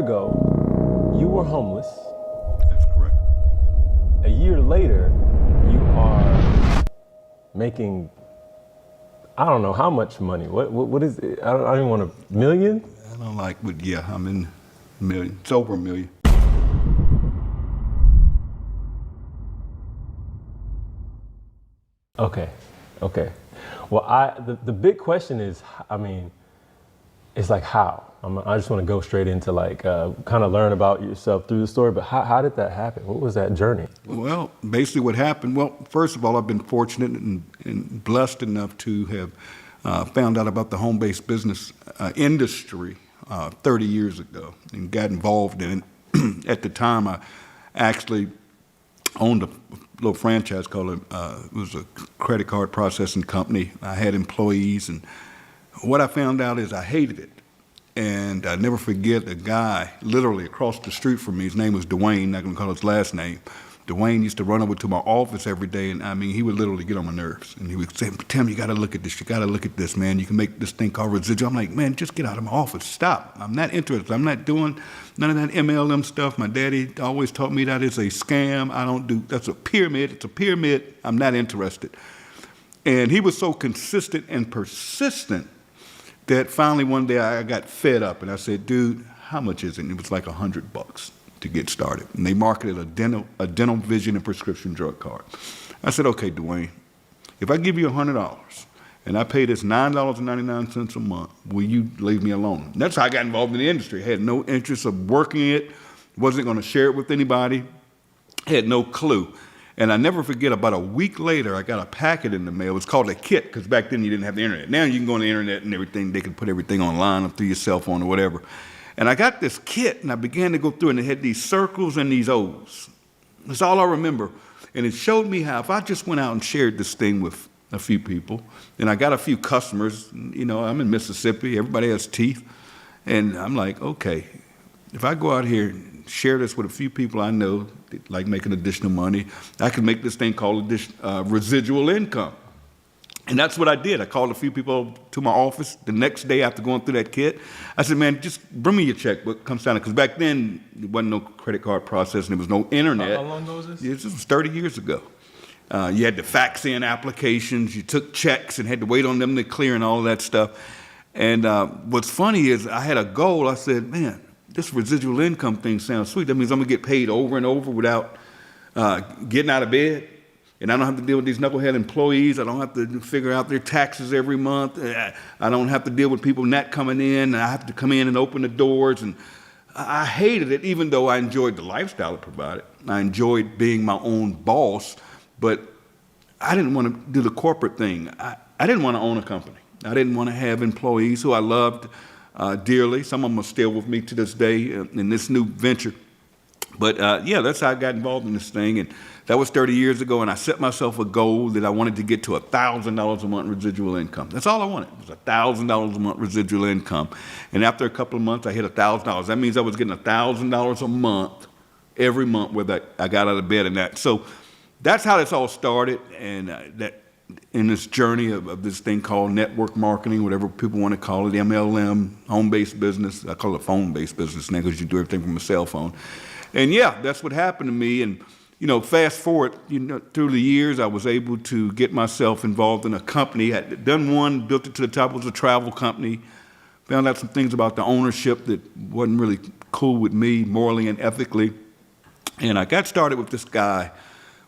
ago, you were homeless. That's correct. A year later, you are making, I don't know how much money. What is it? I don't even want a million? I don't like, but yeah, I'm in a million. It's over a million. Okay. Well, the big question is, I mean, it's like how? I just want to go straight into like kind of learn about yourself through the story, but how did that happen? What was that journey? Well, basically what happened, well, first of all, I've been fortunate and blessed enough to have found out about the home-based business industry 30 years ago and got involved in it. At the time, I actually owned a little franchise called it was a credit card processing company. I had employees, and what I found out is I hated it. And I never forget a guy literally across the street from me. His name was Dwayne, not gonna call his last name. Dwayne used to run over to my office every day, and I mean, he would literally get on my nerves. And he would say, Tim, you gotta look at this, man. You can make this thing called residual. I'm like, man, just get out of my office, stop. I'm not interested. I'm not doing none of that MLM stuff. My daddy always taught me that it's a scam. I don't do, that's a pyramid, it's a pyramid. I'm not interested. And he was so consistent and persistent that finally one day I got fed up and I said, dude, how much is it? And it was like $100 to get started. And they marketed a dental vision and prescription drug card. I said, okay, Dwayne, if I give you $100 and I pay this $9.99 a month, will you leave me alone? And that's how I got involved in the industry. I had no interest of working it, wasn't gonna share it with anybody, had no clue. And I never forget, about a week later, I got a packet in the mail. It was called a kit, because back then you didn't have the internet. Now you can go on the internet and everything. They can put everything online or through your cell phone or whatever. And I got this kit, and I began to go through it, and it had these circles and these O's. That's all I remember. And it showed me how if I just went out and shared this thing with a few people, and I got a few customers, you know, I'm in Mississippi, everybody has teeth. And I'm like, okay, if I go out here and share this with a few people I know, like making additional money, I can make this thing called residual income. And that's what I did. I called a few people to my office the next day after going through that kit. I said, man, just bring me your checkbook, come sign it. Because back then, there wasn't no credit card processing, there was no internet. How long ago was this? This was 30 years ago. You had to fax in applications, you took checks and had to wait on them to clear and all of that stuff. And what's funny is I had a goal. I said, man, this residual income thing sounds sweet. That means I'm gonna get paid over and over without getting out of bed. And I don't have to deal with these knucklehead employees. I don't have to figure out their taxes every month. I don't have to deal with people not coming in. I have to come in and open the doors. And I hated it, even though I enjoyed the lifestyle it provided. I enjoyed being my own boss, but I didn't want to do the corporate thing. I didn't want to own a company. I didn't want to have employees who I loved dearly. Some of them are still with me to this day in this new venture. But yeah, that's how I got involved in this thing. And that was 30 years ago, and I set myself a goal that I wanted to get to $1,000 a month residual income. That's all I wanted, was $1,000 a month residual income. And after a couple of months, I hit $1,000. That means I was getting $1,000 a month every month whether I got out of bed and that. So that's how this all started, and that in this journey of this thing called network marketing, whatever people want to call it, MLM, home-based business. I call it phone-based business now because you do everything from a cell phone. And yeah, that's what happened to me. And you know, fast forward, you know, through the years, I was able to get myself involved in a company. I had done one, built it to the top. It was a travel company. Found out some things about the ownership that wasn't really cool with me, morally and ethically. And I got started with this guy,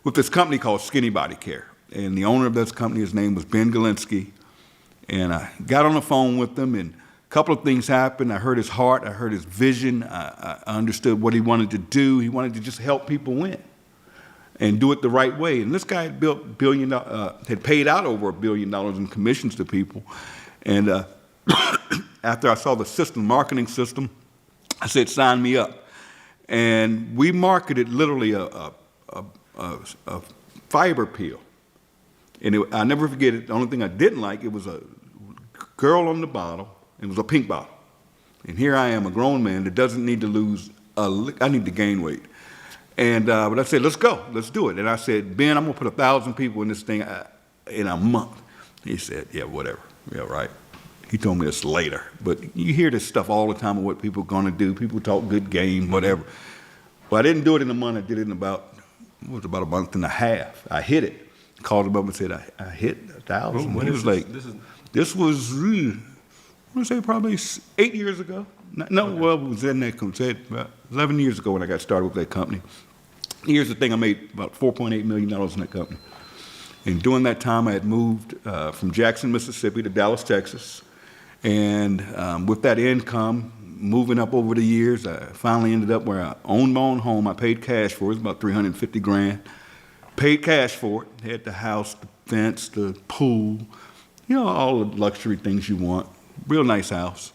with this company called Skinny Body Care. And the owner of this company, his name was Ben Glинski. And I got on the phone with him, and a couple of things happened. I heard his heart, I heard his vision. I understood what he wanted to do. He wanted to just help people win and do it the right way. And this guy had had paid out over $1 billion in commissions to people. And after I saw the system, marketing system, I said, sign me up. And we marketed literally a fiber peel. And I never forget it. The only thing I didn't like, it was a girl on the bottle, and it was a pink bottle. And here I am, a grown man that doesn't need to lose I need to gain weight. And but I said, let's go, let's do it. And I said, Ben, I'm gonna put 1,000 people in this thing in a month. He said, yeah, whatever, yeah, right. He told me this later. But you hear this stuff all the time of what people are going to do. People talk good game, whatever. Well, I didn't do it in a month. I did it in about a month and a half. I hit it. Called him up and said, I hit 1,000. When he was like, this was, I'm going to say probably 8 years ago. No, okay. Well, it was in that company. About 11 years ago when I got started with that company. Here's the thing, I made about $4.8 million in that company. And during that time, I had moved from Jackson, Mississippi to Dallas, Texas. And with that income, moving up over the years, I finally ended up where I owned my own home. I paid cash for it. It was about $350,000. Paid cash for it. Had the house, the fence, the pool, all the luxury things you want. Real nice house.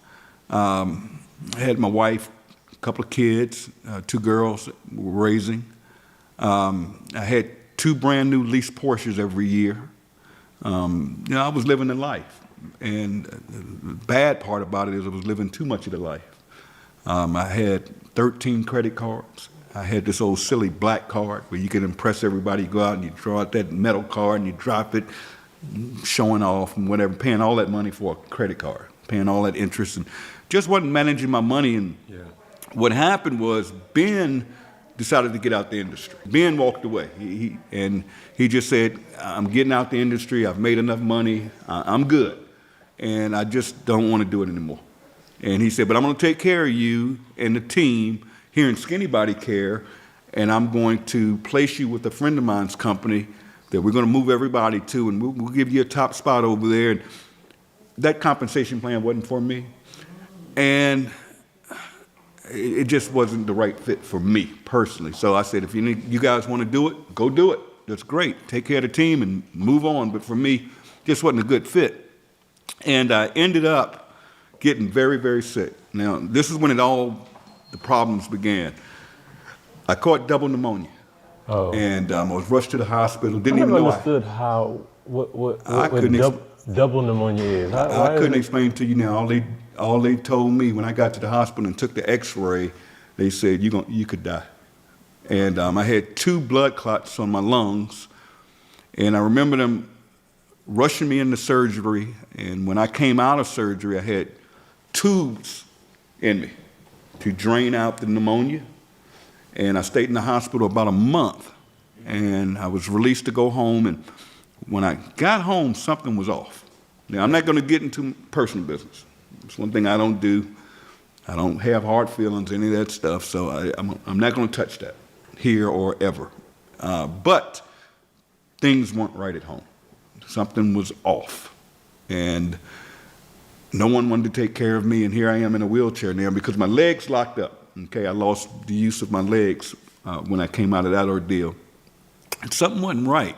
I had my wife, a couple of kids, 2 girls that we were raising. I had 2 brand new leased Porsches every year. I was living the life. And the bad part about it is I was living too much of the life. I had 13 credit cards. I had this old silly black card where you could impress everybody. You go out and you draw out that metal card and you drop it, showing off and whatever, paying all that money for a credit card, paying all that interest, and just wasn't managing my money. And what happened was Ben decided to get out the industry. Ben walked away. He just said, I'm getting out the industry. I've made enough money. I'm good. And I just don't want to do it anymore. And he said, but I'm going to take care of you and the team here in Skinny Body Care, and I'm going to place you with a friend of mine's company that we're going to move everybody to, and we'll give you a top spot over there. And that compensation plan wasn't for me. And it just wasn't the right fit for me personally. So I said, if you guys want to do it, go do it. That's great. Take care of the team and move on. But for me, just wasn't a good fit. And I ended up getting very, very sick. Now, this is when the problems began. I caught double pneumonia. Oh. And I was rushed to the hospital. Didn't even know. I never understood what double pneumonia is. I couldn't explain to you now. All they told me when I got to the hospital and took the X-ray, they said you could die. And I had 2 blood clots on my lungs, and I remember them rushing me into surgery. And when I came out of surgery, I had tubes in me to drain out the pneumonia. And I stayed in the hospital about a month, and I was released to go home. And when I got home, something was off. Now, I'm not going to get into personal business. It's one thing I don't do. I don't have hard feelings, any of that stuff, so I'm not going to touch that here or ever. But things weren't right at home. Something was off. And no one wanted to take care of me, and here I am in a wheelchair now because my legs locked up. Okay, I lost the use of my legs when I came out of that ordeal. And something wasn't right,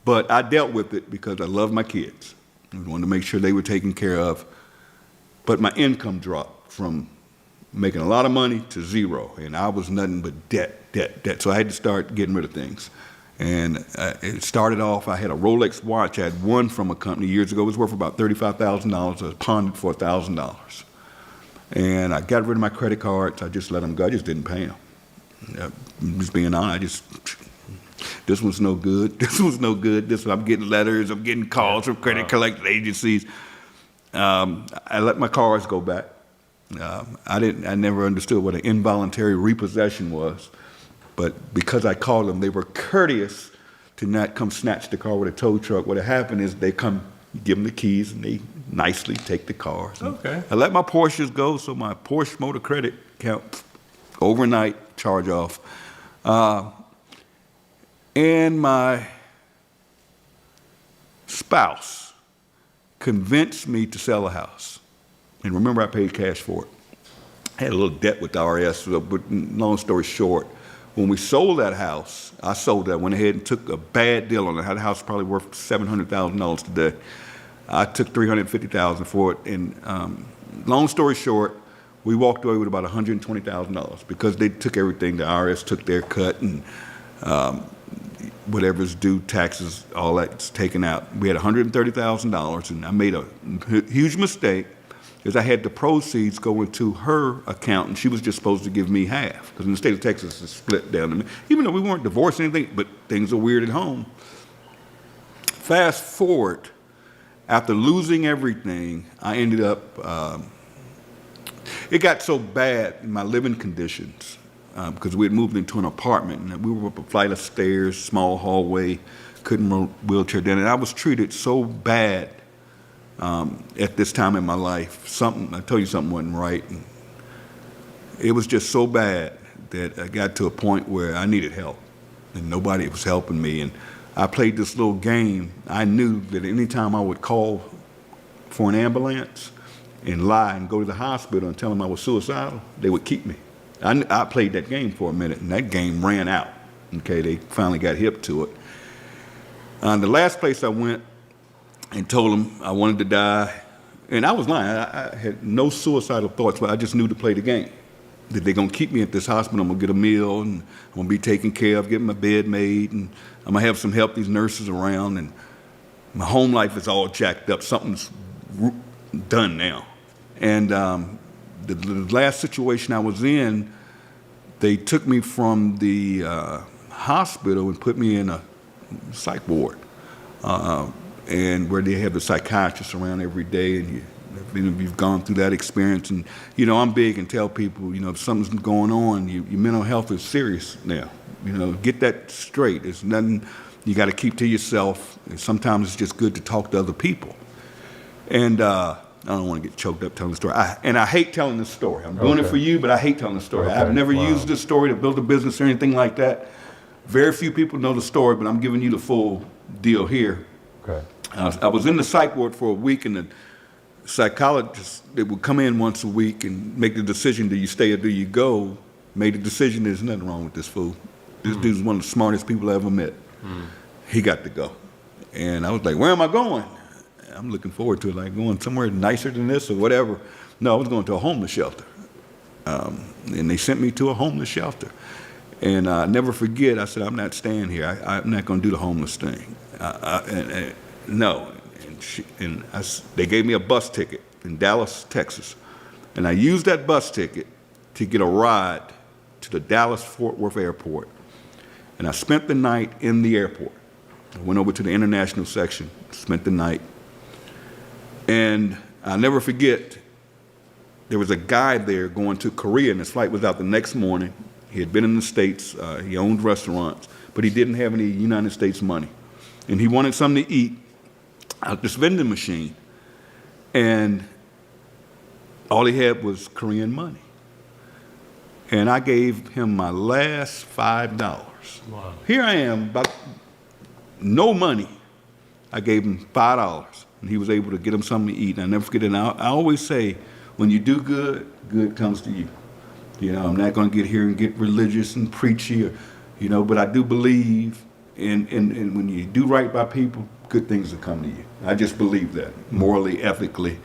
but I dealt with it because I love my kids. I wanted to make sure they were taken care of. But my income dropped from making a lot of money to zero, and I was nothing but debt. So I had to start getting rid of things. And it started off, I had a Rolex watch I had won from a company years ago. It was worth about $35,000. I was pawned it for $1,000. And I got rid of my credit cards. I just let them go. I just didn't pay them. Just being honest, this was no good. This was no good. I'm getting letters. I'm getting calls from credit collection agencies. I let my cars go back. I never understood what an involuntary repossession was. But because I called them, they were courteous to not come snatch the car with a tow truck. What had happened is they come, give them the keys, and they nicely take the cars. Okay. I let my Porsches go, so my Porsche motor credit account overnight charge off. And my spouse convinced me to sell a house. And remember, I paid cash for it. I had a little debt with the RS, but long story short, when we sold that house, I sold that, went ahead and took a bad deal on it. The house was probably worth $700,000 today. I took $350,000 for it, and long story short, we walked away with about $120,000 because they took everything. The IRS took their cut, and whatever's due, taxes, all that's taken out. We had $130,000, and I made a huge mistake because I had the proceeds go into her account, and she was just supposed to give me half because in the state of Texas, it's split down to me. Even though we weren't divorced or anything, but things are weird at home. Fast forward, after losing everything, I ended up, it got so bad in my living conditions because we had moved into an apartment and we were up a flight of stairs, small hallway, couldn't wheelchair down. And I was treated so bad at this time in my life. I told you something wasn't right. And it was just so bad that I got to a point where I needed help and nobody was helping me. And I played this little game. I knew that anytime I would call for an ambulance and lie and go to the hospital and tell them I was suicidal, they would keep me. I played that game for a minute, and that game ran out. Okay, they finally got hip to it. The last place I went and told them I wanted to die, and I was lying. I had no suicidal thoughts, but I just knew to play the game. That they're going to keep me at this hospital. I'm going to get a meal, and I'm going to be taken care of, getting my bed made, and I'm going to have some help, these nurses around, and my home life is all jacked up. Something's done now. And the last situation I was in, they took me from the hospital and put me in a psych ward, and where they have the psychiatrists around every day, and you've gone through that experience. And I'm big and tell people, if something's going on, your mental health is serious now. Get that straight. It's nothing you got to keep to yourself. And sometimes it's just good to talk to other people. And I don't want to get choked up telling the story. I hate telling this story. I'm doing it for you, but I hate telling the story. Okay. I've never used this story to build a business or anything like that. Very few people know the story, but I'm giving you the full deal here. Okay. I was in the psych ward for a week, and the psychologist that would come in once a week and make the decision, do you stay or do you go, made the decision, there's nothing wrong with this fool. This dude's one of the smartest people I ever met. He got to go. And I was like, where am I going? I'm looking forward to it, like going somewhere nicer than this or whatever. No, I was going to a homeless shelter. And they sent me to a homeless shelter. And I never forget, I said, I'm not staying here. I'm not going to do the homeless thing. No. And they gave me a bus ticket in Dallas, Texas. And I used that bus ticket to get a ride to the Dallas-Fort Worth airport. And I spent the night in the airport. I went over to the international section, spent the night. And I'll never forget, there was a guy there going to Korea, and his flight was out the next morning. He had been in the States. He owned restaurants, but he didn't have any United States money. And he wanted something to eat at this vending machine. And all he had was Korean money. And I gave him my last $5. Wow. Here I am, about no money. I gave him $5. And he was able to get him something to eat. And I never forget it. And I always say, when you do good, good comes to you. I'm not going to get here and get religious and preachy, but I do believe in when you do right by people, good things will come to you. I just believe that, morally, ethically.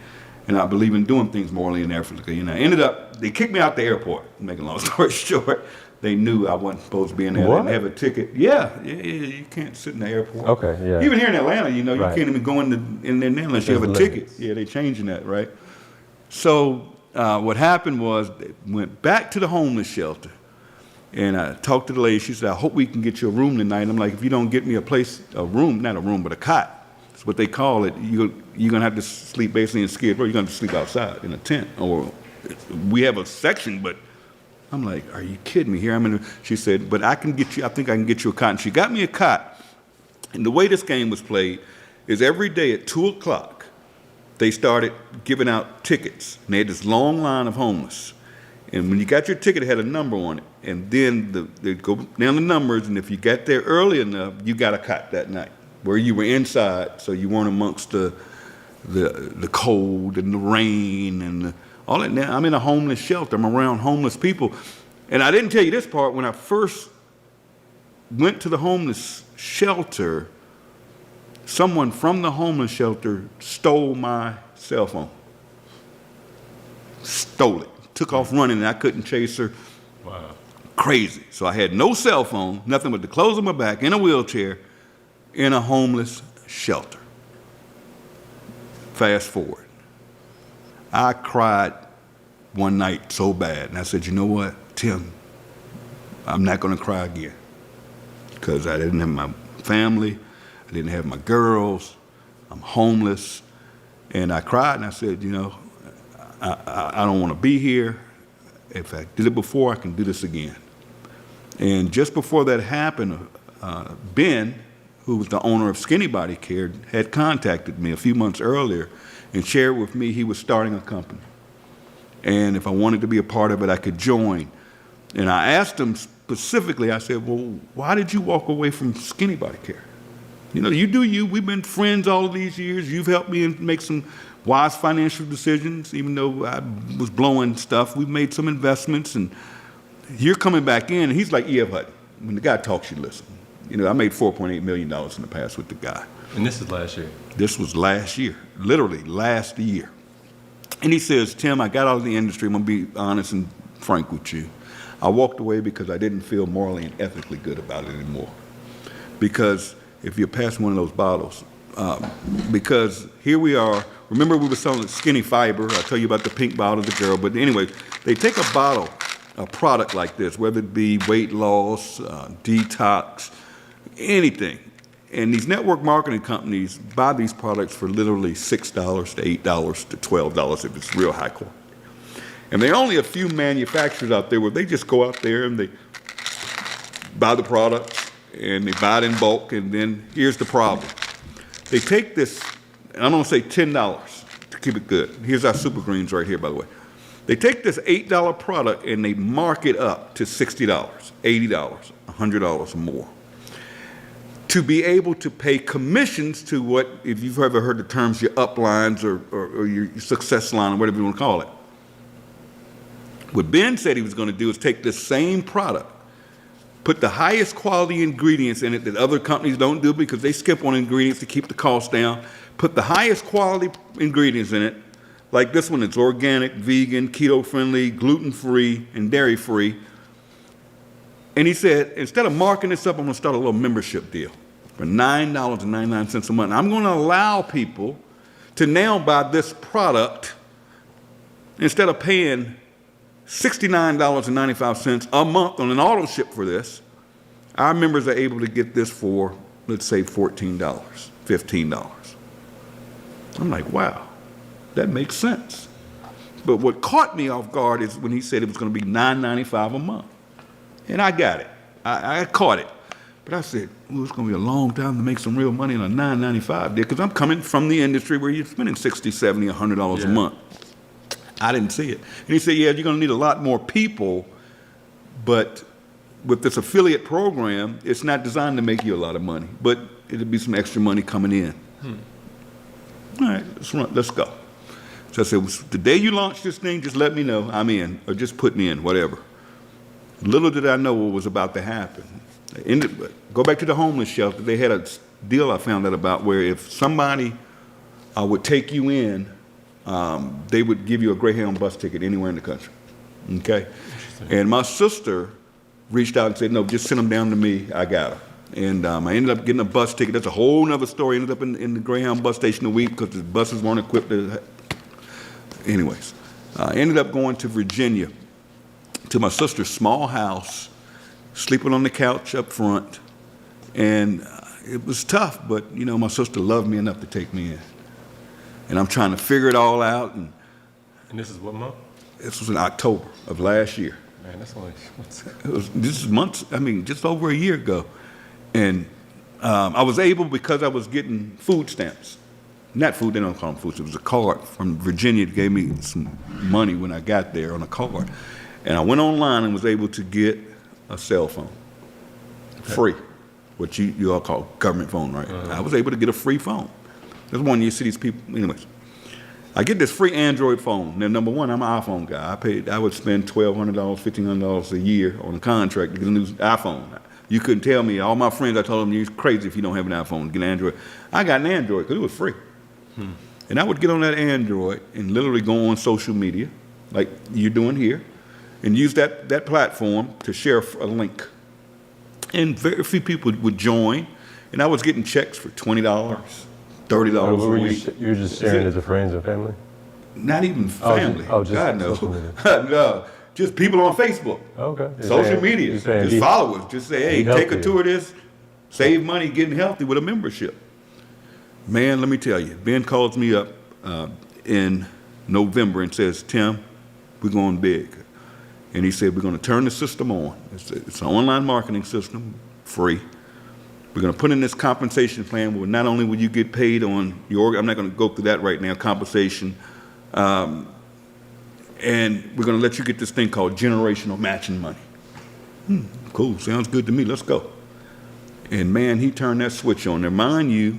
And I believe in doing things morally and ethically. And I ended up, they kicked me out the airport, making a long story short. They knew I wasn't supposed to be in there. What? I didn't have a ticket. Yeah, you can't sit in the airport. Okay, yeah. Even here in Atlanta, you Right. can't even go in there now unless you have a There's ticket. limits. Yeah, they're changing that, right? So what happened was they went back to the homeless shelter. And I talked to the lady. She said, I hope we can get you a room tonight. I'm like, if you don't get me a room, not a room, but a cot. That's what they call it. You're going to have to sleep basically in Skid Row. You're going to have to sleep outside in a tent. Or we have a section, but I'm like, are you kidding me? Here she said, but I think I can get you a cot. And she got me a cot. And the way this game was played is every day at 2 o'clock, they started giving out tickets. And they had this long line of homeless. And when you got your ticket, it had a number on it. And then they'd go down the numbers, and if you got there early enough, you got a cot that night, where you were inside, so you weren't amongst the cold and the rain and all that. Now, I'm in a homeless shelter. I'm around homeless people. And I didn't tell you this part. When I first went to the homeless shelter, someone from the homeless shelter stole my cell phone. Stole it. Took off running, and I couldn't chase her. Wow. Crazy. So I had no cell phone, nothing but the clothes on my back, in a wheelchair, in a homeless shelter. Fast forward. I cried one night so bad, and I said, you know what, Tim, I'm not going to cry again, because I didn't have my family, I didn't have my girls, I'm homeless, And I cried and I said, you know, I don't want to be here. If I did it before, I can do this again. And just before that happened, Ben, who was the owner of Skinny Body Care, had contacted me a few months earlier and shared with me he was starting a company. And if I wanted to be a part of it, I could join. And I asked him specifically, I said, well, why did you walk away from Skinny Body Care? You know, you do you. We've been friends all of these years. You've helped me make some wise financial decisions, even though I was blowing stuff. We've made some investments, and you're coming back in. And he's like E.F. Hutton. When the guy talks, you listen. You know, I made $4.8 million in the past with the guy. And this is last year? This was last year, literally last year. And he says, Tim, I got out of the industry. I'm going to be honest and frank with you. I walked away because I didn't feel morally and ethically good about it anymore. Because if you're passing one of those bottles, because here we are. Remember we were selling Skinny Fiber. I'll tell you about the pink bottle, the girl. But anyway, they take a bottle, a product like this, whether it be weight loss, detox, anything. And these network marketing companies buy these products for literally $6 to $8 to $12 if it's real high quality. And there are only a few manufacturers out there where they just go out there and they buy the product and they buy it in bulk, and then here's the problem. They take this, and I'm gonna say $10 to keep it good. Here's our Super Greens right here, by the way. They take this $8 product and they mark it up to $60, $80, $100 or more, to be able to pay commissions to what, if you've ever heard the terms, your uplines or your success line or whatever you want to call it. What Ben said he was going to do is take this same product, put the highest quality ingredients in it that other companies don't do because they skip on ingredients to keep the cost down, put the highest quality ingredients in it, like this one, it's organic, vegan, keto-friendly, gluten-free, and dairy-free. And he said, instead of marking this up, I'm going to start a little membership deal for $9.99 a month. I'm going to allow people to now buy this product instead of paying $69.95 a month on an auto ship for this. Our members are able to get this for, let's say, $14, $15. I'm like, wow, that makes sense. But what caught me off guard is when he said it was going to be $9.95 a month. And I got it. I caught it. But I said, well, it's going to be a long time to make some real money on a $9.95 deal because I'm coming from the industry where you're spending $60, $70, $100 a month. I didn't see it. And he said, yeah, you're going to need a lot more people, but with this affiliate program, it's not designed to make you a lot of money, but it'll be some extra money coming in. All right, let's go. So I said, the day you launch this thing, just let me know I'm in, or just put me in, whatever. Little did I know what was about to happen. Go back to the homeless shelter. They had a deal I found out about where if somebody would take you in, they would give you a Greyhound bus ticket anywhere in the country. Okay? And my sister reached out and said, no, just send them down to me. I got her. And I ended up getting a bus ticket. That's a whole nother story. I ended up in the Greyhound bus station a week because the buses weren't equipped. Anyways, I ended up going to Virginia to my sister's small house, sleeping on the couch up front. And it was tough, but, you know, my sister loved me enough to take me in. And I'm trying to figure it all out. And this is what month? This was in October of last year. Man, that's only this is months, just over a year ago. And I was able, because I was getting food stamps. Not food, they don't call them food stamps. It was a card from Virginia that gave me some money when I got there on a card. And I went online and was able to get a cell phone, free, what you all call government phone, right? I was able to get a free phone. That's one you see these people, anyways. I get this free Android phone. Now, number one, I'm an iPhone guy. I would spend $1,200, $1,500 a year on a contract to get a new iPhone. You couldn't tell me, all my friends, I told them, you're crazy if you don't have an iPhone, get an Android. I got an Android because it was free. And I would get on that Android and literally go on social media, like you're doing here, and use that platform to share a link. And very few people would join, and I was getting checks for $20, $30 a week. You were just sharing it to friends and family? Not even family. Just God, no. No. Just people on Facebook. Okay. Social media. Just followers. Just say, hey, take a tour of this, save money, getting healthy with a membership. Man, let me tell you, Ben calls me up in November and says, Tim, we're going big. And he said, we're going to turn the system on. It's an online marketing system, free. We're going to put in this compensation plan where not only will you get paid on your, I'm not going to go through that right now, compensation, and we're going to let you get this thing called generational matching money. Cool, sounds good to me, let's go. And man, he turned that switch on there. Mind you,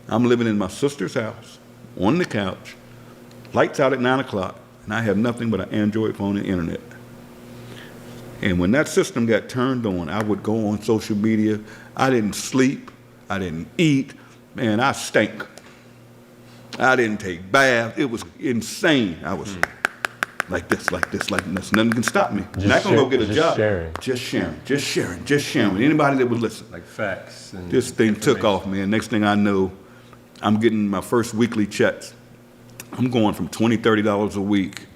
I'm living in my sister's house, on the couch, lights out at 9 o'clock, and I have nothing but an Android phone and internet. And when that system got turned on, I would go on social media. I didn't sleep, I didn't eat, man, I stank. I didn't take baths, it was insane. I was like this. Nothing can stop me. I'm not gonna go get a job. Just sharing with anybody that would listen. Like facts. And this thing took off, man. Next thing I know, I'm getting my first weekly checks. I'm going from $20, $30 a week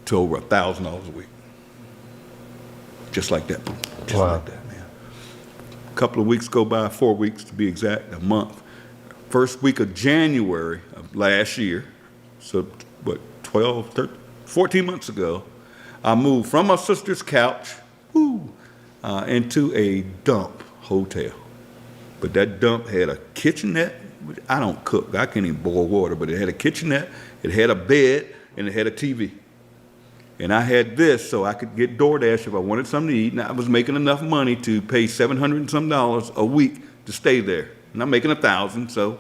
to over $1,000 a week. Just like that, just like that, man. A couple of weeks go by, 4 weeks to be exact, a month. First week of January of last year, so what, 12, 13, 14 months ago, I moved from my sister's couch into a dump hotel. But that dump had a kitchenette. I don't cook, I can't even boil water, but it had a kitchenette, it had a bed, and it had a TV. And I had this so I could get DoorDash if I wanted something to eat, and I was making enough money to pay $700 and some a week to stay there. And I'm making $1,000, so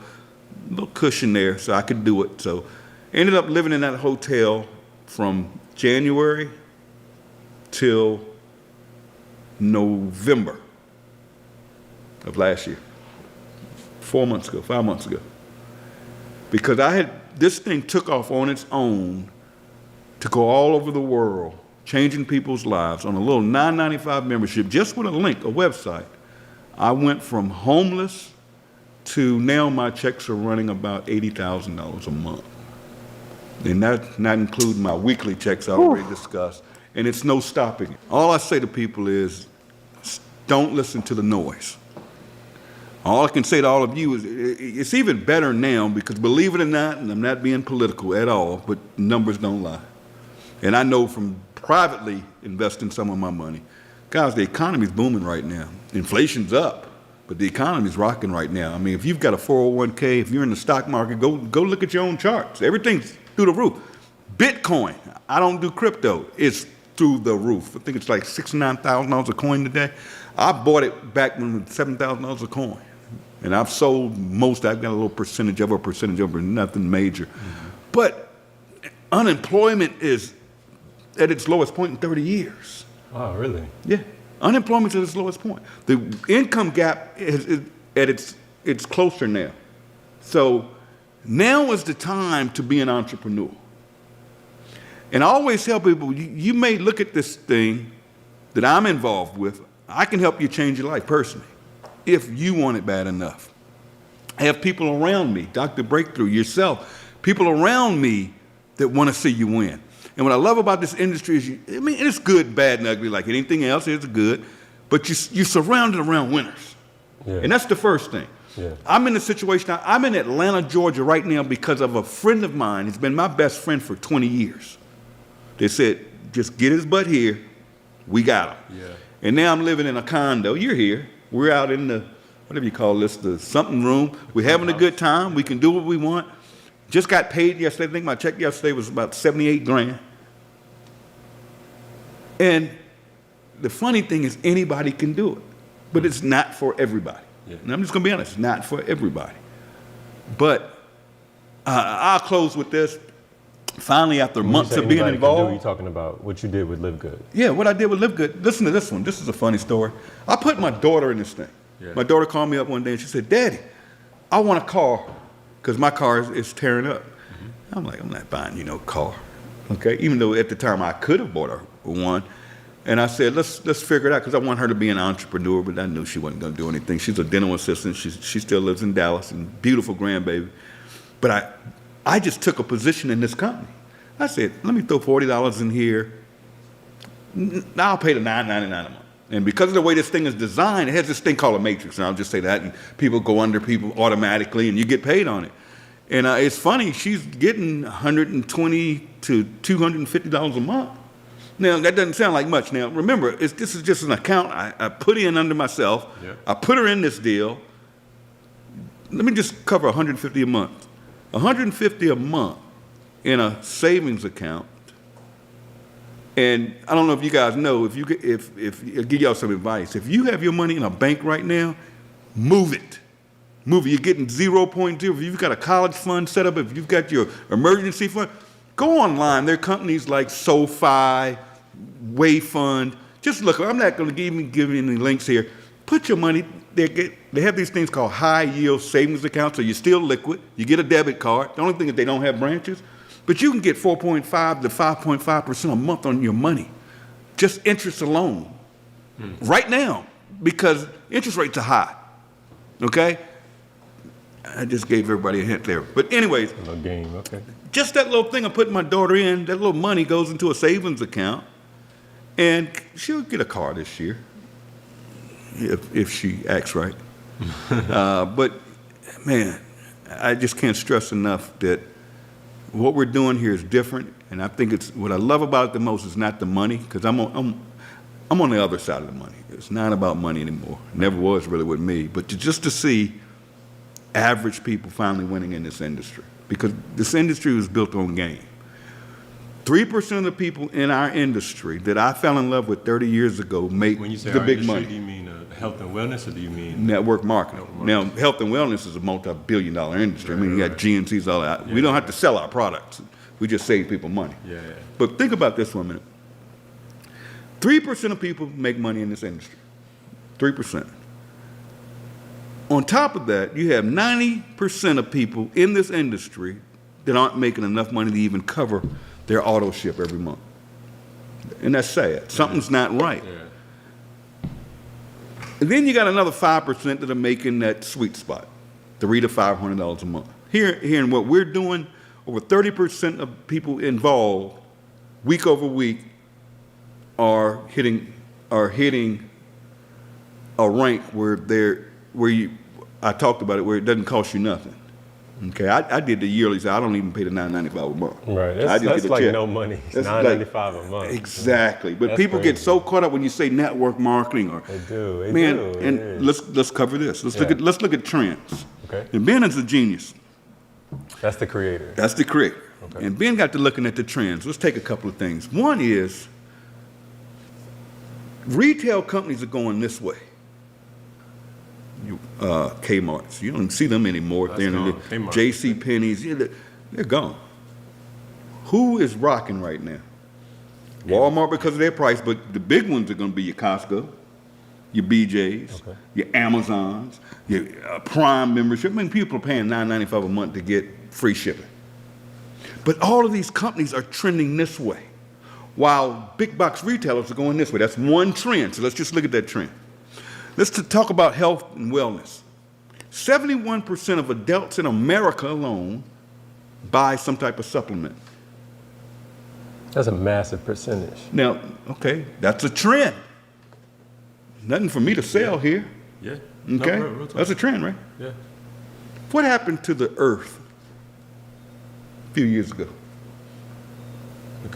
a little cushion there so I could do it. So ended up living in that hotel from January till November of last year. 5 months ago. Because this thing took off on its own to go all over the world, changing people's lives on a little $9.95 membership, just with a link, a website. I went from homeless to now my checks are running about $80,000 a month. And that's not including my weekly checks I already discussed. And it's no stopping it. All I say to people is, don't listen to the noise. All I can say to all of you is, it's even better now because believe it or not, and I'm not being political at all, but numbers don't lie. And I know from privately investing some of my money, guys, the economy's booming right now. Inflation's up, but the economy's rocking right now. I mean, if you've got a 401k, if you're in the stock market, go look at your own charts. Everything's through the roof. Bitcoin, I don't do crypto, it's through the roof. I think it's like $69,000 a coin today. I bought it back when it was $7,000 a coin. And I've sold most, I've got a little percentage of it, nothing major. But unemployment is at its lowest point in 30 years. Wow, really? Yeah, unemployment's at its lowest point. The income gap is at it's closer now. So now is the time to be an entrepreneur. And I always tell people, you may look at this thing that I'm involved with, I can help you change your life personally, if you want it bad enough. I have people around me, Dr. Breakthrough, yourself, people around me that want to see you win. And what I love about this industry is, it's good, bad, and ugly, like anything else, it's good, but you're surrounded around winners. Yeah. And that's the first thing. Yeah. I'm in a situation, I'm in Atlanta, Georgia right now because of a friend of mine. He's been my best friend for 20 years. They said, just get his butt here, we got him. Yeah. And now I'm living in a condo, you're here, we're out in the, whatever you call this, the something room, we're having a good time, we can do what we want. Just got paid yesterday, I think my check yesterday was about 78 grand. And the funny thing is anybody can do it, but it's not for everybody. Yeah. And I'm just gonna be honest, it's not for everybody. But I'll close with this. Finally, after months of being involved. You're talking about what you did with LiveGood. Yeah, what I did with LiveGood. Listen to this one. This is a funny story. I put my daughter in this thing. Yeah. My daughter called me up one day and she said, Daddy, I want a car because my car is tearing up. Mm-hmm. I'm like, I'm not buying you no car. Okay, even though at the time I could have bought her one. And I said, let's figure it out because I want her to be an entrepreneur, but I knew she wasn't going to do anything. She's a dental assistant. She still lives in Dallas, and beautiful grandbaby. But I just took a position in this company. I said, let me throw $40 in here. I'll pay the $9.99 a month. And because of the way this thing is designed, it has this thing called a matrix, and I'll just say that, and people go under people automatically, and you get paid on it. And it's funny, she's getting $120 to $250 a month. Now, that doesn't sound like much. Now, remember, this is just an account I put in under myself. Yep. I put her in this deal. Let me just cover $150 a month. $150 a month in a savings account. And I don't know if you guys know, if I'll give y'all some advice. If you have your money in a bank right now, move it. Move it. You're getting 0.0. If you've got a college fund set up, if you've got your emergency fund, go online. There are companies like SoFi, Wayfund. Just look. I'm not going to give you any links here. Put your money. They have these things called high yield savings accounts, so you're still liquid. You get a debit card. The only thing is they don't have branches. But you can get 4.5 to 5.5% a month on your money, just interest alone, right now, because interest rates are high, okay? I just gave everybody a hint there. But anyways, no game, okay. Just that little thing I put my daughter in, that little money goes into a savings account, and she'll get a car this year, if she acts right. But, man, I just can't stress enough that what we're doing here is different, and I think it's what I love about it the most is not the money, because I'm on the other side of the money. It's not about money anymore. It never was really with me, but just to see average people finally winning in this industry, because this industry was built on game. 3% of the people in our industry that I fell in love with 30 years ago make when you say the big industry, money. Do you mean health and wellness, or do you mean network marketing? Now, health and wellness is a multi-billion-dollar industry. I mean, you got GNCs, all that. Yeah, we don't have to sell our products. We just save people money. Yeah. But think about this for a minute. 3% of people make money in this industry. 3%. On top of that, you have 90% of people in this industry that aren't making enough money to even cover their auto ship every month. And that's sad. Something's not right. Yeah. And then you got another 5% that are making that sweet spot, $300 to $500 a month. Here in what we're doing, over 30% of people involved, week over week, are hitting a rank I talked about it, where it doesn't cost you nothing. Okay, I did the yearly, so I don't even pay the $9.95 a month. Right, that's like check. No money. It's $9.95 a month. Exactly, but that's people crazy. Get so caught up when you say network marketing, or they do. And let's cover this. Let's look at trends. Okay. And Ben is a genius. That's the creator. That's the creator. Okay. And Ben got to looking at the trends. Let's take a couple of things. One is retail companies are going this way. Kmart's, you don't see them anymore. J.C. Penney's, they're gone. Who is rocking right now? Walmart because of their price, but the big ones are going to be your Costco, your BJ's, your Amazons, your Prime membership. I mean, people are paying $9.95 a month to get free shipping. But all of these companies are trending this way, while big box retailers are going this way. That's one trend, so let's just look at that trend. Let's talk about health and wellness. 71% of adults in America alone buy some type of supplement. That's a massive percentage. Now, okay, that's a trend. Nothing for me to sell here. Yeah. Okay, no, that's a trend, right? Yeah. What happened to the earth a few years ago?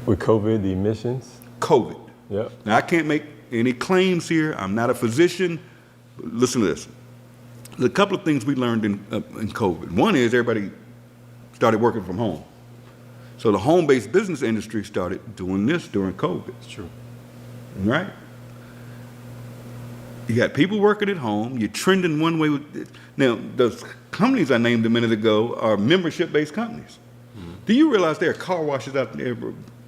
With COVID, the emissions? COVID. Yep. Now, I can't make any claims here. I'm not a physician. But listen to this. There's a couple of things we learned in COVID. One is everybody started working from home. So the home-based business industry started doing this during COVID. It's true. Right? You got people working at home. You're trending one way with it. Now, those companies I named a minute ago are membership-based companies. Mm-hmm. Do you realize there are car washes out there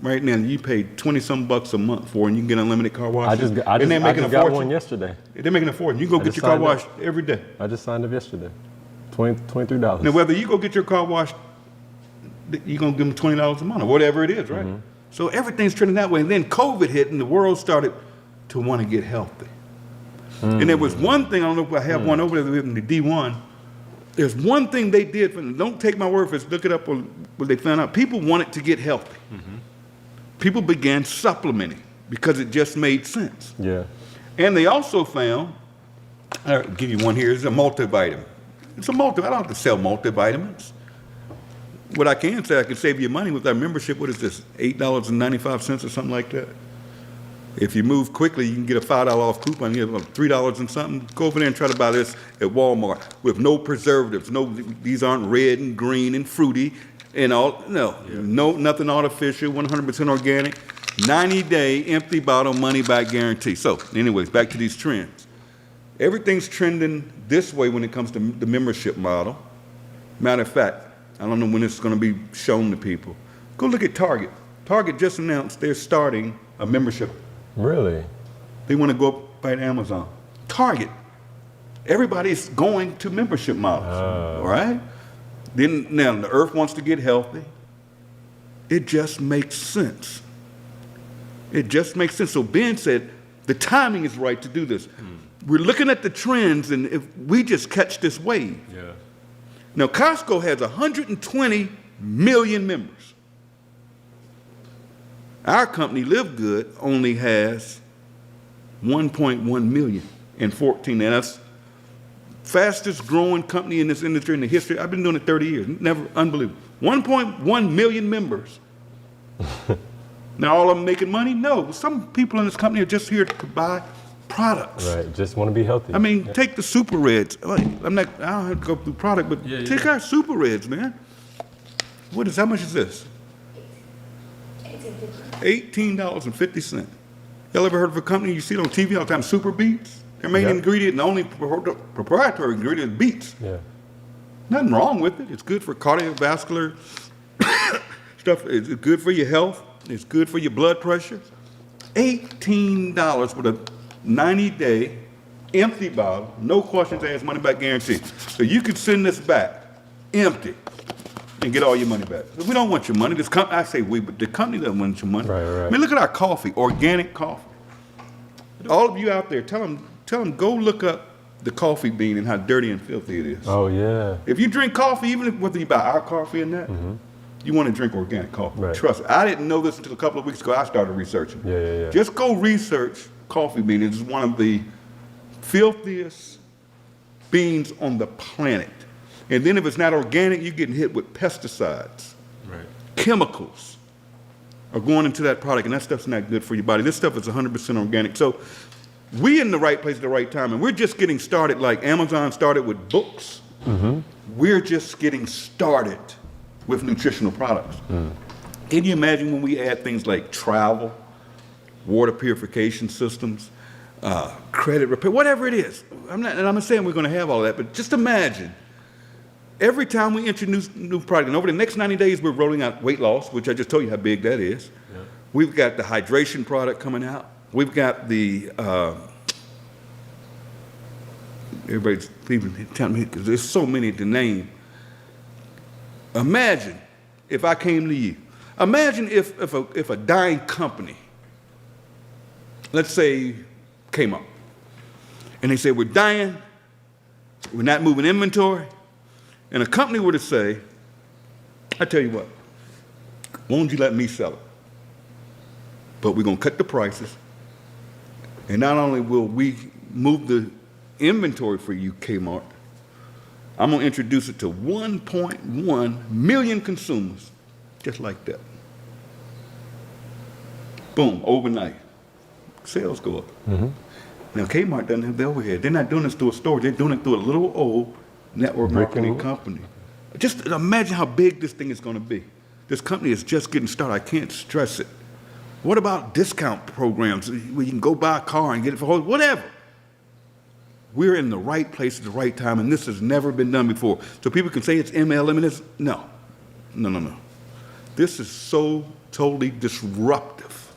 right now you pay $20-some a month for, and you can get unlimited car washes? I just got one yesterday. They're making a fortune. You can go get your car washed every day. I just signed up yesterday. $23. Now, whether you go get your car washed, you're going to give them $20 a month or whatever it is, right? Mm-hmm. So everything's trending that way. And then COVID hit, and the world started to want to get healthy. Mm-hmm. And there was one thing, I don't know if I have one over there in the D1. There's one thing they did. Don't take my word for it. Look it up what they found out. People wanted to get healthy. Mm-hmm. People began supplementing because it just made sense. Yeah. And they also found, I'll give you one here, it's a multivitamin. It's a multivitamin. I don't have to sell multivitamins. what I can say, I can save you money with our membership. What is this, $8.95 or something like that? If you move quickly, you can get a $5 off coupon. You have $3 and something. Go over there and try to buy this at Walmart with no preservatives. No, these aren't red and green and fruity and all. No, nothing artificial. 100% organic. 90-day empty bottle money back guarantee. So, anyways, back to these trends. Everything's trending this way when it comes to the membership model. Matter of fact, I don't know when it's going to be shown to people. Go look at Target. Target just announced they're starting a membership. Really? They want to go up by Amazon. Target. Everybody's going to membership models, right? Then now the earth wants to get healthy. It just makes sense. It just makes sense. So Ben said the timing is right to do this. We're looking at the trends, and if we just catch this wave. Yeah. Now Costco has 120 million members. Our company, LiveGood, only has 1.1 million in 14. And that's fastest growing company in this industry in the history. I've been doing it 30 years. Never, unbelievable. 1.1 million members. Now, all of them making money? No. Some people in this company are just here to buy products. Right, just want to be healthy. I mean, take the Super Reds. I don't have to go through product, but take our Super Reds, man. How much is this? $18.50. Y'all ever heard of a company you see it on TV all the time, Super Beets? Their main ingredient and the only proprietary ingredient is beets. Yeah. Nothing wrong with it. It's good for cardiovascular stuff. It's good for your health. It's good for your blood pressure. $18 with a 90-day empty bottle, no questions asked, money back guarantee. So you can send this back empty and get all your money back. We don't want your money. I say we, but the company doesn't want your money. Right. I mean, look at our coffee, organic coffee. All of you out there, tell them, go look up the coffee bean and how dirty and filthy it is. Oh, yeah. If you drink coffee, even whether you buy our coffee or not, you want to drink organic coffee. Right. Trust me. I didn't know this until a couple of weeks ago. I started researching. Yeah. Just go research coffee bean. It's one of the filthiest beans on the planet. And then if it's not organic, you're getting hit with pesticides. Right. Chemicals are going into that product, and that stuff's not good for your body. This stuff is 100% organic. So we're in the right place at the right time, and we're just getting started like Amazon started with books. We're just getting started with nutritional products. Can you imagine when we add things like travel, water purification systems, credit repair, whatever it is? I'm not saying we're going to have all that, but just imagine every time we introduce new product, and over the next 90 days, we're rolling out weight loss, which I just told you how big that is. Yeah. We've got the hydration product coming out. We've got the, everybody's even telling me, because there's so many to name. Imagine if I came to you. Imagine if a dying company, let's say came up, and they said, we're dying, we're not moving inventory, and a company were to say, I tell you what, won't you let me sell it? But we're going to cut the prices, and not only will we move the inventory for you, Kmart, I'm going to introduce it to 1.1 million consumers, just like that. Boom, overnight. Sales go up. Now, Kmart doesn't have the overhead. They're not doing this through a store. They're doing it through a little old network marketing company. Just imagine how big this thing is going to be. This company is just getting started. I can't stress it. What about discount programs where you can go buy a car and get it for whatever? We're in the right place at the right time, and this has never been done before. So people can say it's MLM. No. This is so totally disruptive.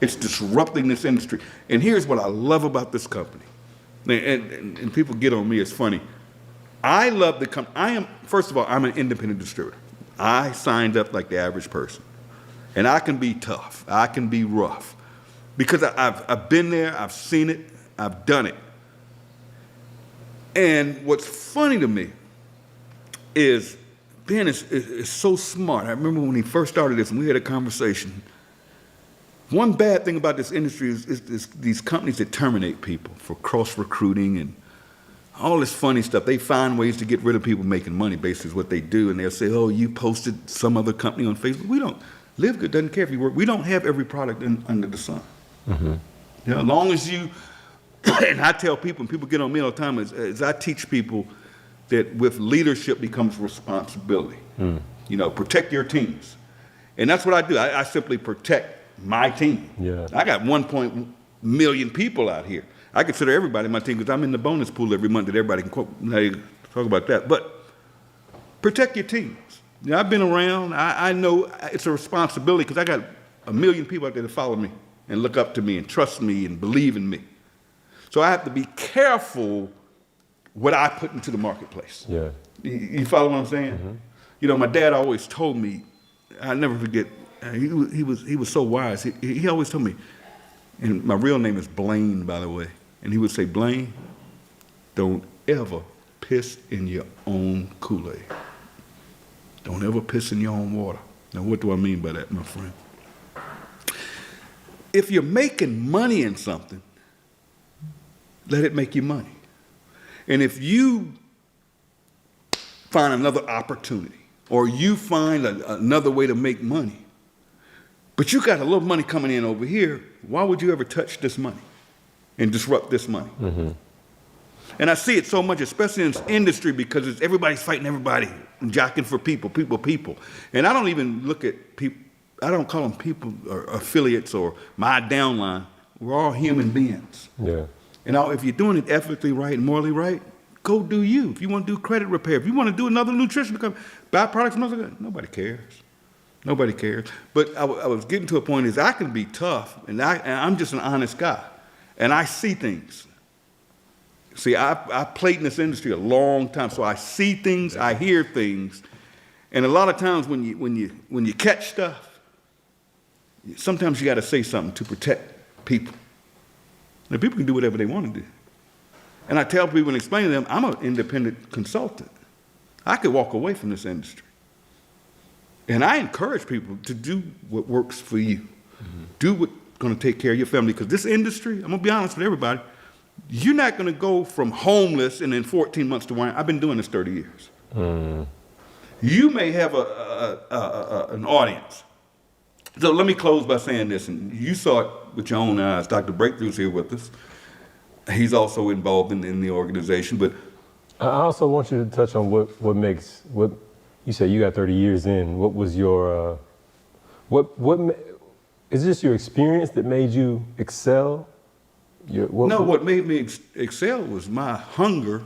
It's disrupting this industry. And here's what I love about this company. And people get on me, it's funny. I love the company. First of all, I'm an independent distributor. I signed up like the average person. And I can be tough. I can be rough. Because I've been there, I've seen it, I've done it. And what's funny to me is Ben is so smart. I remember when he first started this and we had a conversation. One bad thing about this industry is these companies that terminate people for cross-recruiting and all this funny stuff. They find ways to get rid of people making money, basically is what they do. And they'll say, oh, you posted some other company on Facebook. We don't. LiveGood doesn't care if you work. We don't have every product under the sun. Mm-hmm. You know, as long as you, and I tell people, and people get on me all the time, is I teach people that with leadership becomes responsibility. Mm. You know, protect your teams. And that's what I do. I simply protect my team. Yeah. I got 1 million people out here. I consider everybody my team because I'm in the bonus pool every month that everybody can quote. Talk about that. But protect your teams. You know, I've been around. I know it's a responsibility because I got 1 million people out there that follow me and look up to me and trust me and believe in me. So I have to be careful what I put into the marketplace. Yeah. You follow what I'm saying? Mm-hmm. You know, my dad always told me, I'll never forget, he was so wise. He always told me, and my real name is Blaine, by the way, and he would say, Blaine, don't ever piss in your own Kool-Aid. Don't ever piss in your own water. Now, what do I mean by that, my friend? If you're making money in something, let it make you money. And if you find another opportunity or you find another way to make money, but you got a little money coming in over here, why would you ever touch this money and disrupt this money? Mm-hmm. And I see it so much, especially in this industry, because everybody's fighting everybody and jockeying for people. And I don't even look at people, I don't call them people or affiliates or my downline. We're all human beings. Yeah. And if you're doing it ethically right and morally right, go do you. If you want to do credit repair, if you want to do another nutrition, buy products from other guys, nobody cares. Nobody cares. But I was getting to a point is I can be tough, and I'm just an honest guy, and I see things. See, I played in this industry a long time, so I see things, I hear things, and a lot of times when you catch stuff, sometimes you got to say something to protect people. Now, people can do whatever they want to do. And I tell people and explain to them, I'm an independent consultant. I could walk away from this industry. And I encourage people to do what works for you. Mm-hmm. Do what's going to take care of your family. Because this industry, I'm going to be honest with everybody, you're not going to go from homeless and in 14 months to wine. I've been doing this 30 years. Mm. You may have an audience. So let me close by saying this, and you saw it with your own eyes. Dr. Breakthrough's here with us. He's also involved in the organization. But I also want you to touch on what makes you say you got 30 years in. What was your is this your experience that made you excel? What made me excel was my hunger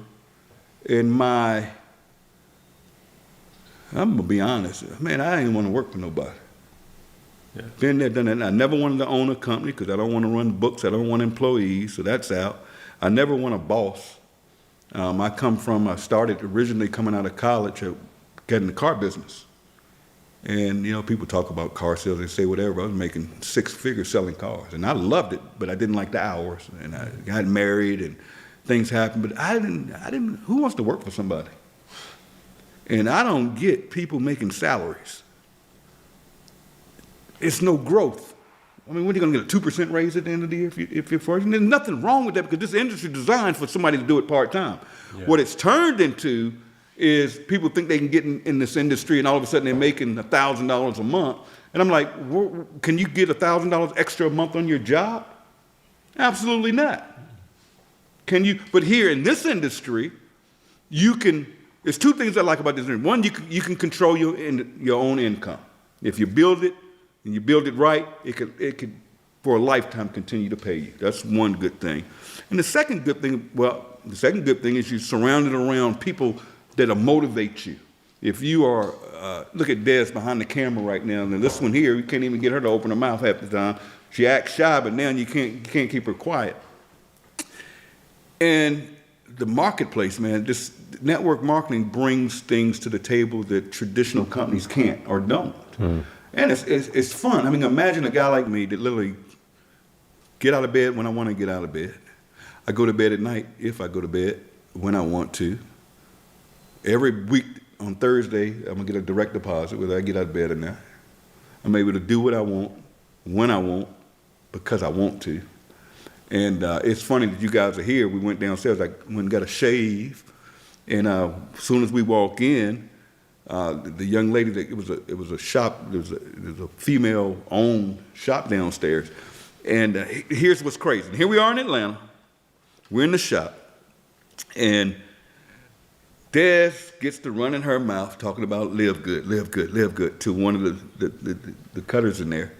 and I'm gonna be honest, man, I didn't want to work for nobody. Yeah. Been there, done that. I never wanted to own a company because I don't want to run books. I don't want employees, so that's out. I never want a boss. I started originally coming out of college, getting the car business. And, you know, people talk about car sales, they say whatever. I was making 6 figures selling cars. And I loved it, but I didn't like the hours. And I got married and things happened, but I didn't, who wants to work for somebody? And I don't get people making salaries. It's no growth. I mean, when are you going to get a 2% raise at the end of the year if you're first? And there's nothing wrong with that because this industry is designed for somebody to do it part-time. Yeah. What it's turned into is people think they can get in this industry and all of a sudden they're making $1,000 a month. And I'm like, can you get $1,000 extra a month on your job? Absolutely not. Can you? But here in this industry, there's 2 things I like about this industry. One, you can control your own income. If you build it, and you build it right, it could for a lifetime continue to pay you. That's one good thing. And the second good thing is you're surrounded around people that'll motivate you. If you are, look at Des behind the camera right now, and this one here, you can't even get her to open her mouth half the time. She acts shy, but now you can't keep her quiet. And the marketplace, man, this network marketing brings things to the table that traditional companies can't or don't. Mm. And it's fun. I mean, imagine a guy like me that literally get out of bed when I want to get out of bed. I go to bed at night if I go to bed when I want to. Every week on Thursday, I'm going to get a direct deposit whether I get out of bed or not. I'm able to do what I want, when I want, because I want to. And it's funny that you guys are here. We went downstairs, I went and got a shave. And as soon as we walk in, the young lady, it was a shop, there was a female-owned shop downstairs. And here's what's crazy. Here we are in Atlanta. We're in the shop. And Des gets to run in her mouth talking about live good, live good, live good to one of the cutters in there.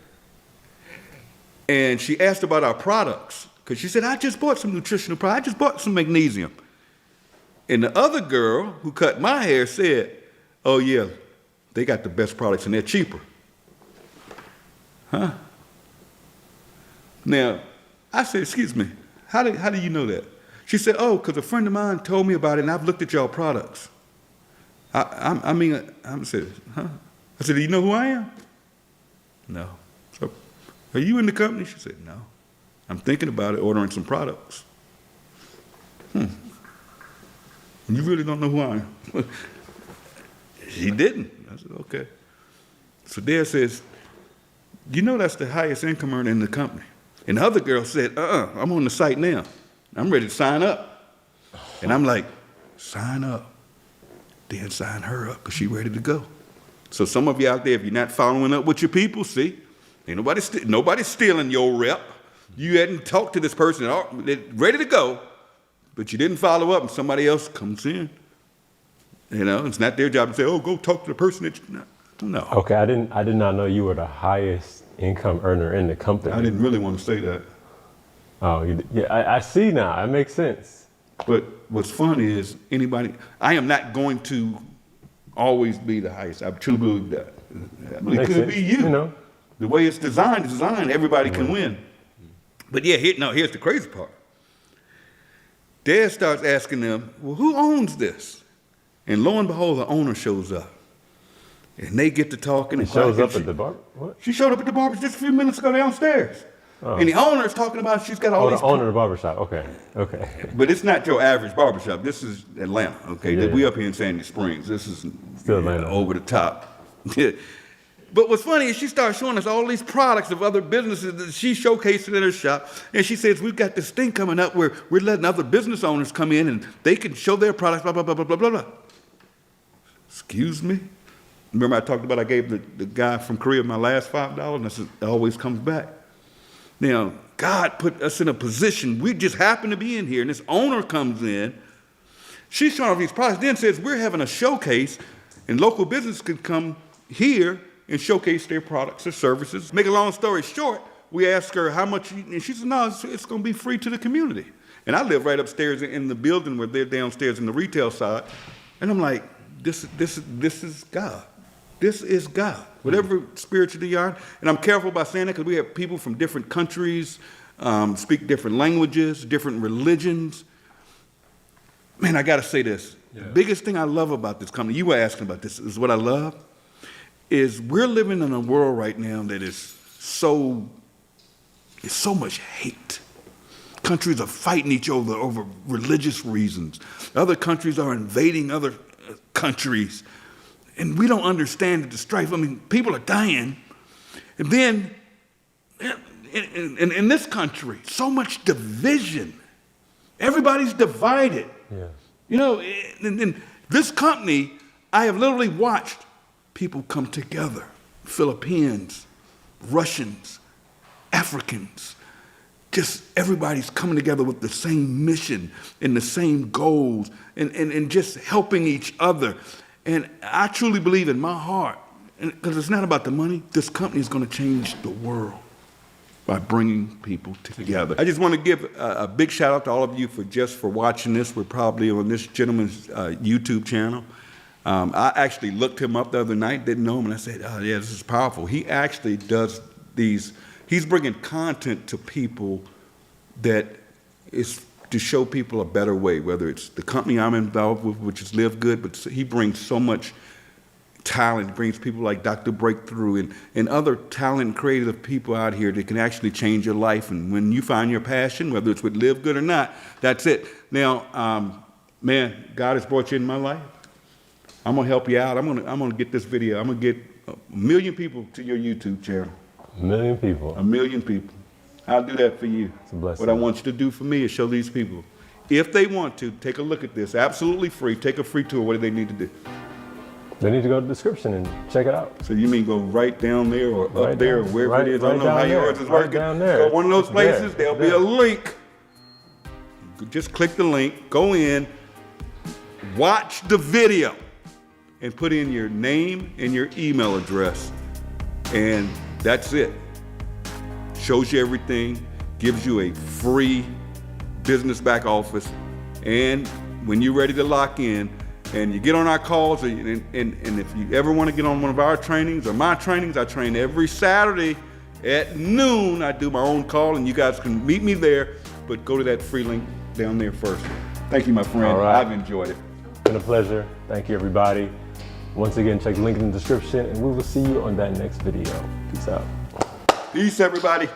And she asked about our products because she said, I just bought some nutritional products. I just bought some magnesium. And the other girl who cut my hair said, oh yeah, they got the best products and they're cheaper. Huh? Now, I said, excuse me, how do you know that? She said, oh, because a friend of mine told me about it and I've looked at y'all products. I said, huh? I said, do you know who I am? No. So, are you in the company? She said, no. I'm thinking about it, ordering some products. You really don't know who I am? She didn't. I said, okay. So Dad says, you know that's the highest income earner in the company. And the other girl said, I'm on the site now. I'm ready to sign up. And I'm like, sign up. Then sign her up because she's ready to go. So some of you out there, if you're not following up with your people, see, ain't nobody's stealing your rep. You hadn't talked to this person, they're ready to go, but you didn't follow up and somebody else comes in. You know, it's not their job to say, oh, go talk to the person that you no. Okay, I did not know you were the highest income earner in the company. I didn't really want to say that. Oh, I see now. It makes sense. But what's funny is I am not going to always be the highest. I truly believe that. It could be you. know. The way it's designed, everybody can win. But yeah, here's the crazy part. Dad starts asking them, well, who owns this? And lo and behold, the owner shows up. And they get to talking. He shows up at the bar? What? She showed up at the barber just a few minutes ago downstairs. Oh. And the owner's talking about she's got all these... the owner of the barbershop. Okay. But it's not your average barbershop. This is Atlanta, okay? Yeah. We up here in Sandy Springs. This is Still Atlanta. Over the top. But what's funny is she starts showing us all these products of other businesses that she showcased in her shop. And she says, we've got this thing coming up where we're letting other business owners come in and they can show their products, blah, blah, blah, blah, blah, blah, blah. Excuse me? Remember I talked about I gave the guy from Korea my last $5, and I said, it always comes back. Now, God put us in a position, we just happen to be in here, and this owner comes in. She's showing off these products, then says, we're having a showcase, and local business can come here and showcase their products or services. Make a long story short, we asked her how much, and she said, no, it's going to be free to the community. And I live right upstairs in the building where they're downstairs in the retail side. And I'm like, this is God. This is God, whatever spirituality you are. And I'm careful about saying that because we have people from different countries, speak different languages, different religions. Man, I got to say this. Yeah. The biggest thing I love about this company, you were asking about this, is what I love, is we're living in a world right now that is so much hate. Countries are fighting each other over religious reasons. Other countries are invading other countries. And we don't understand the strife. I mean, people are dying. And then, in this country, so much division. Everybody's divided. Yeah. You know, in this company, I have literally watched people come together. Philippines, Russians, Africans. Just everybody's coming together with the same mission and the same goals and just helping each other. And I truly believe in my heart, because it's not about the money, this company is going to change the world by bringing people together. I just want to give a big shout out to all of you for watching this. We're probably on this gentleman's YouTube channel. I actually looked him up the other night, didn't know him, and I said, oh yeah, this is powerful. He actually does he's bringing content to people that is to show people a better way, whether it's the company I'm involved with, which is Live Good, but he brings so much talent. He brings people like Dr. Breakthrough and other talent, creative people out here that can actually change your life. And when you find your passion, whether it's with Live Good or not, that's it. Now, man, God has brought you in my life. I'm gonna help you out. I'm gonna get this video. I'm gonna get 1 million people to your YouTube channel. 1 million people. 1 million people. I'll do that for you. It's a blessing. What I want you to do for me is show these people, if they want to, take a look at this, absolutely free, take a free tour. What do they need to do? They need to go to the description and check it out. So you mean go right down there or Right up there or down- wherever right- it is? I right don't know how down yours there. is Right working. down there. Go one of those It's there. places, there'll It's be a there. link. Just click the link, go in, watch the video, and put in your name and your email address. And that's it. Shows you everything, gives you a free business back office. And when you're ready to lock in, and you get on our calls, and if you ever want to get on one of our trainings or my trainings, I train every Saturday at noon. I do my own call, and you guys can meet me there, but go to that free link down there first. Thank you, my friend. All right. I've enjoyed it. Been a pleasure. Thank you, everybody. Once again, check the link in the description, and we will see you on that next video. Peace out. Peace, everybody.